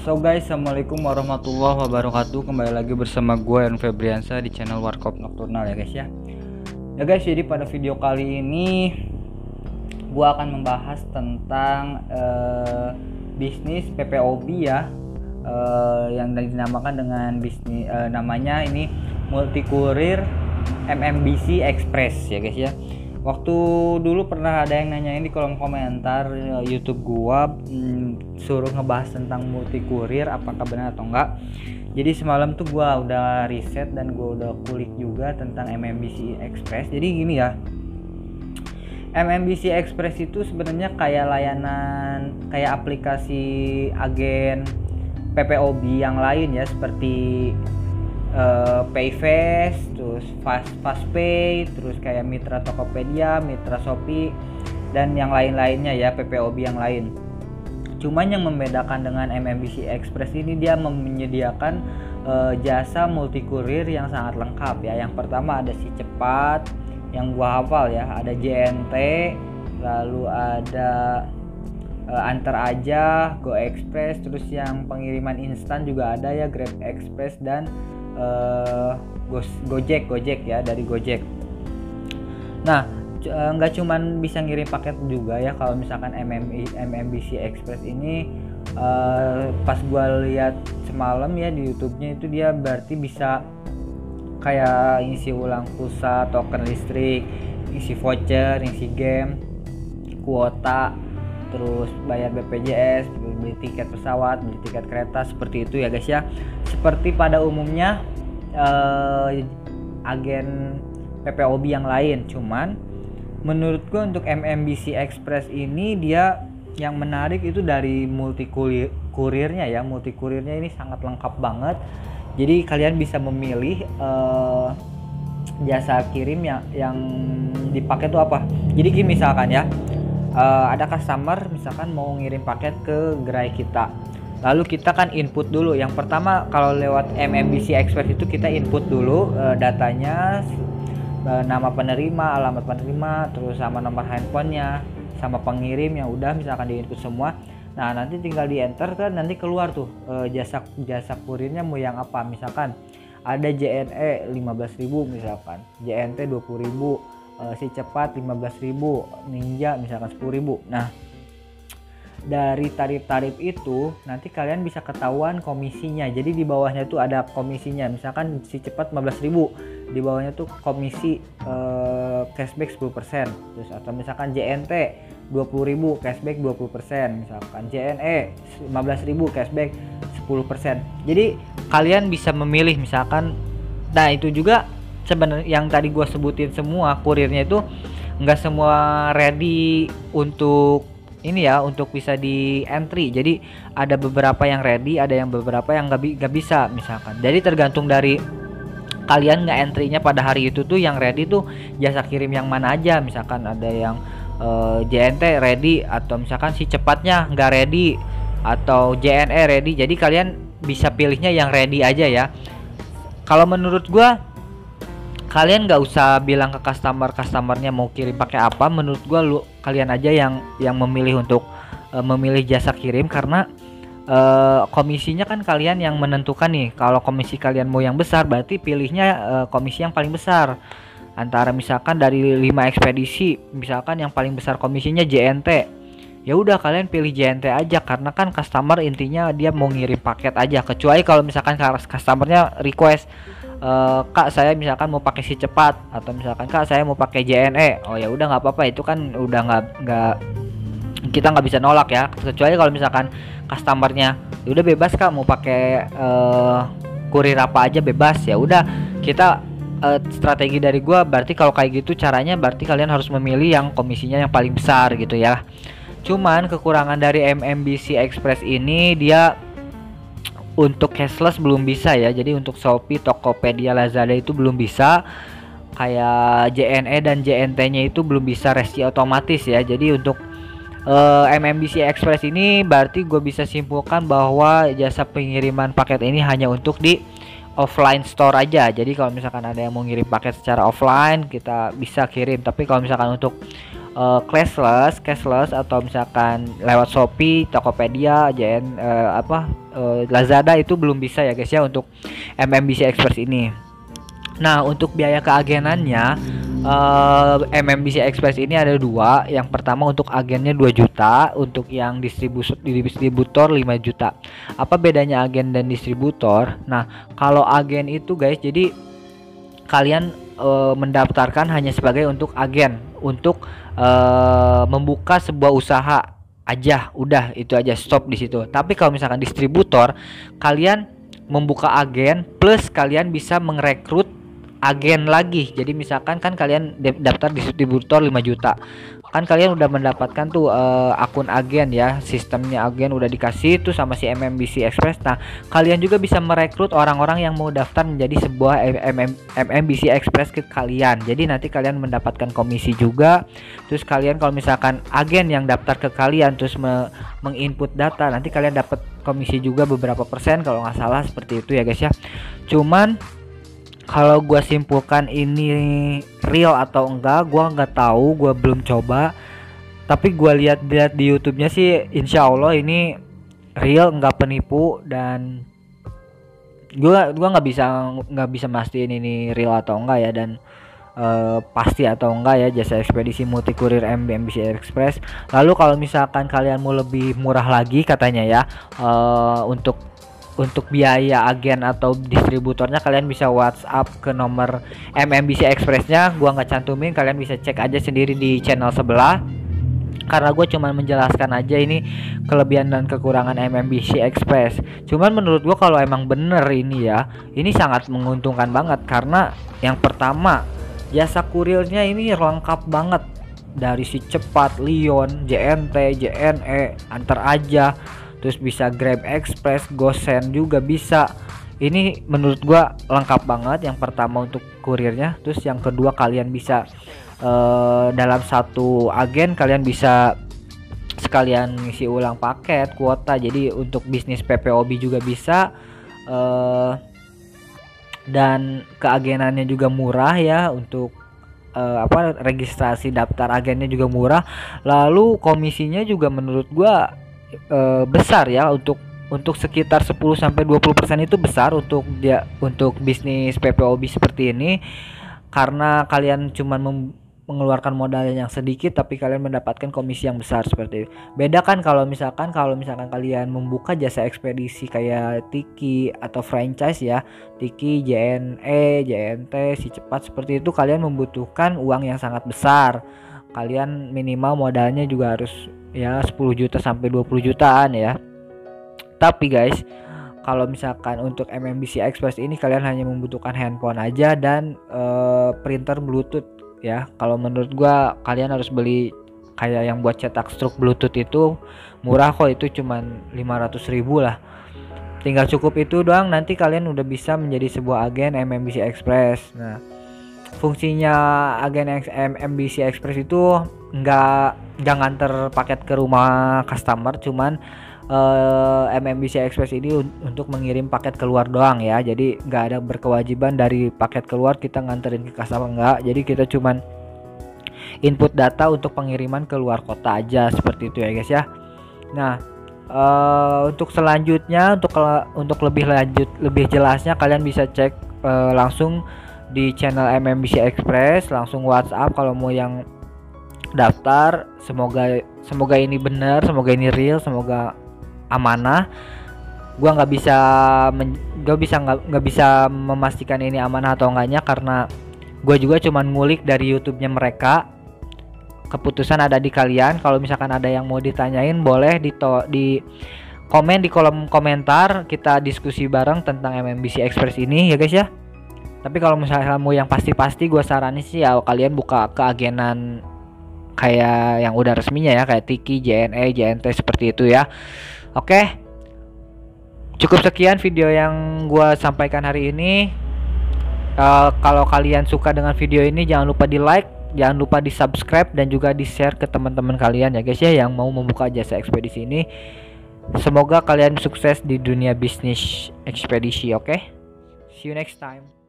So guys, assalamualaikum warahmatullahi wabarakatuh. Kembali lagi bersama gue Yan Febriansa di channel Warkop Nocturnal ya guys ya. Ya guys, jadi pada video kali ini gue akan membahas tentang bisnis PPOB ya, yang dinamakan dengan bisnis namanya ini Multi Courier MMBC Express ya guys ya. Waktu dulu pernah ada yang nanyain di kolom komentar YouTube gua, suruh ngebahas tentang multi courier apakah benar atau enggak. Jadi semalam tuh gua udah riset dan gua udah kulik juga tentang MMBC Express. Jadi gini ya, MMBC Express itu sebenarnya kayak layanan, kayak aplikasi agen PPOB yang lain ya, seperti Payfast, terus Fastpay, terus kayak Mitra Tokopedia, Mitra Shopee, dan yang lain-lainnya ya, PPOB yang lain. Cuman yang membedakan dengan MMBC Express ini, dia menyediakan jasa multi courier yang sangat lengkap ya. Yang pertama ada Si Cepat, yang gua hafal ya, ada JNT, lalu ada Antar Aja, Go Express, terus yang pengiriman instan juga ada ya, Grab Express, dan Gojek ya, dari Gojek. Nah, nggak cuman bisa ngirim paket juga ya kalau misalkan MMBC Express ini. Pas gua lihat semalam ya di YouTube-nya, itu dia berarti bisa kayak isi ulang pulsa, token listrik, isi voucher, isi game, kuota, terus bayar BPJS, beli tiket pesawat, beli tiket kereta, seperti itu ya guys ya. Seperti pada umumnya agen PPOB yang lain. Cuman menurut gue untuk MMBC Express ini, dia yang menarik itu dari multi couriernya ya. Multi couriernya ini sangat lengkap banget. Jadi kalian bisa memilih jasa kirim yang dipakai itu apa. Jadi gini misalkan ya, ada customer misalkan mau ngirim paket ke gerai kita, lalu kita kan input dulu. Yang pertama kalau lewat MMBC Express itu kita input dulu datanya, nama penerima, alamat penerima, terus sama nomor handphonenya, sama pengirim, yang udah misalkan di input semua. Nah nanti tinggal di enter kan, nanti keluar tuh jasa kurirnya mau yang apa. Misalkan ada JNE 15.000 misalkan, JNT 20.000, Si Cepat 15.000, Ninja misalkan 10.000. Nah dari tarif-tarif itu nanti kalian bisa ketahuan komisinya. Jadi di bawahnya tuh ada komisinya. Misalkan Si Cepat 15.000, di bawahnya tuh komisi cashback 10%. Terus atau misalkan JNT 20.000 cashback 20%, misalkan JNE 15.000 cashback 10%. Jadi kalian bisa memilih misalkan. Nah itu juga sebenarnya yang tadi gue sebutin semua kurirnya itu nggak semua ready untuk ini ya, untuk bisa di entry. Jadi ada beberapa yang ready, ada yang beberapa yang nggak bisa misalkan. Jadi tergantung dari kalian nggak entry-nya pada hari itu tuh. Yang ready tuh jasa kirim yang mana aja. Misalkan ada yang JNT ready, atau misalkan Si Cepatnya nggak ready, atau JNE ready. Jadi kalian bisa pilihnya yang ready aja ya. Kalau menurut gua, kalian nggak usah bilang ke customernya mau kirim pakai apa. Menurut gua kalian aja yang memilih untuk memilih jasa kirim, karena komisinya kan kalian yang menentukan nih. Kalau komisi kalian mau yang besar, berarti pilihnya komisi yang paling besar. Antara misalkan dari 5 ekspedisi, misalkan yang paling besar komisinya JNT, ya udah kalian pilih JNT aja, karena kan customer intinya dia mau ngirim paket aja. Kecuali kalau misalkan customernya request, Kak saya misalkan mau pakai Si Cepat, atau misalkan Kak saya mau pakai JNE, oh ya udah nggak apa-apa, itu kan udah nggak kita nggak bisa nolak ya. Kecuali kalau misalkan customernya udah bebas Kak mau pakai kurir apa aja bebas, ya udah kita strategi dari gua berarti kalau kayak gitu caranya, berarti kalian harus memilih yang komisinya yang paling besar gitu ya. Cuman kekurangan dari MMBC Express ini, dia untuk cashless belum bisa ya. Jadi untuk Shopee, Tokopedia, Lazada itu belum bisa. Kayak JNE dan JNT-nya itu belum bisa resi otomatis ya. Jadi untuk MMBC Express ini berarti gue bisa simpulkan bahwa jasa pengiriman paket ini hanya untuk di offline store aja. Jadi kalau misalkan ada yang mau ngirim paket secara offline, kita bisa kirim. Tapi kalau misalkan untuk cashless atau misalkan lewat Shopee, Tokopedia, Lazada itu belum bisa ya guys ya untuk MMBC Express ini. Nah, untuk biaya keagenannya MMBC Express ini ada dua. Yang pertama untuk agennya 2 juta, untuk yang distributor 5 juta. Apa bedanya agen dan distributor? Nah, kalau agen itu guys, jadi kalian mendaftarkan hanya sebagai untuk agen, untuk membuka sebuah usaha aja, udah itu aja, stop di situ. Tapi kalau misalkan distributor, kalian membuka agen plus kalian bisa merekrut agen lagi. Jadi misalkan kan kalian daftar distributor 5 juta, kan kalian udah mendapatkan tuh akun agen ya, sistemnya agen udah dikasih tuh sama si MMBC Express. Nah, kalian juga bisa merekrut orang-orang yang mau daftar menjadi sebuah MMBC Express ke kalian. Jadi nanti kalian mendapatkan komisi juga. Terus kalian kalau misalkan agen yang daftar ke kalian terus menginput data, nanti kalian dapat komisi juga beberapa persen kalau nggak salah, seperti itu ya guys ya. Cuman kalau gue simpulkan ini real atau enggak, gue nggak tahu, gue belum coba. Tapi gue lihat di YouTube-nya sih, insya Allah ini real, nggak penipu, dan gue nggak bisa mastiin ini real atau enggak ya, dan pasti atau enggak ya jasa ekspedisi multi kurir MMBC Express. Lalu kalau misalkan kalian mau lebih murah lagi katanya ya, untuk biaya agen atau distributornya, kalian bisa WhatsApp ke nomor MMBC Expressnya. Gua nggak cantumin, kalian bisa cek aja sendiri di channel sebelah, karena gue cuma menjelaskan aja ini kelebihan dan kekurangan MMBC Express. Cuman menurut gue kalau emang bener ini ya, ini sangat menguntungkan banget, karena yang pertama jasa kurirnya ini lengkap banget, dari si Cepat, Lion, JNT, JNE, Antar Aja, terus bisa Grab Express, GoSend juga bisa. Ini menurut gua lengkap banget. Yang pertama untuk kurirnya, terus yang kedua kalian bisa dalam satu agen kalian bisa sekalian ngisi ulang paket, kuota. Jadi untuk bisnis PPOB juga bisa, dan keagenannya juga murah ya, untuk registrasi daftar agennya juga murah. Lalu komisinya juga menurut gua besar ya, untuk sekitar 10-20% itu besar untuk bisnis PPOB seperti ini, karena kalian cuma mengeluarkan modal yang sedikit tapi kalian mendapatkan komisi yang besar seperti itu. Beda kan kalau misalkan kalian membuka jasa ekspedisi kayak Tiki atau franchise ya, Tiki, JNE, JNT, si Cepat, seperti itu kalian membutuhkan uang yang sangat besar. Kalian minimal modalnya juga harus ya 10 juta sampai 20 jutaan ya. Tapi guys, kalau misalkan untuk MMBC Express ini kalian hanya membutuhkan handphone aja dan printer Bluetooth ya. Kalau menurut gua kalian harus beli kayak yang buat cetak struk Bluetooth, itu murah kok, itu cuman 500.000 lah. Tinggal cukup itu doang, nanti kalian udah bisa menjadi sebuah agen MMBC Express. Nah, fungsinya agen MMBC Express itu jangan nganter paket ke rumah customer, cuman MMBC Express ini untuk mengirim paket keluar doang ya. Jadi nggak ada berkewajiban dari paket keluar kita nganterin ke customer, nggak. Jadi kita cuman input data untuk pengiriman ke luar kota aja, seperti itu ya guys ya. Nah, untuk selanjutnya, untuk lebih jelasnya kalian bisa cek langsung di channel MMBC Express, langsung WhatsApp kalau mau yang daftar. Semoga ini benar, semoga ini real, semoga amanah. Gua nggak bisa memastikan ini amanah atau enggaknya, karena gua juga cuman ngulik dari YouTube-nya mereka. Keputusan ada di kalian. Kalau misalkan ada yang mau ditanyain, boleh di komen di kolom komentar, kita diskusi bareng tentang MMBC Express ini ya guys ya. Tapi kalau misalnya mau yang pasti-pasti, gue saranin sih ya kalian buka keagenan kayak yang udah resminya ya, kayak Tiki, JNE, JNT, seperti itu ya. Oke, cukup sekian video yang gue sampaikan hari ini. Kalau kalian suka dengan video ini, jangan lupa di like, jangan lupa di subscribe, dan juga di share ke teman-teman kalian ya guys ya, yang mau membuka jasa ekspedisi ini. Semoga kalian sukses di dunia bisnis ekspedisi. Oke, see you next time.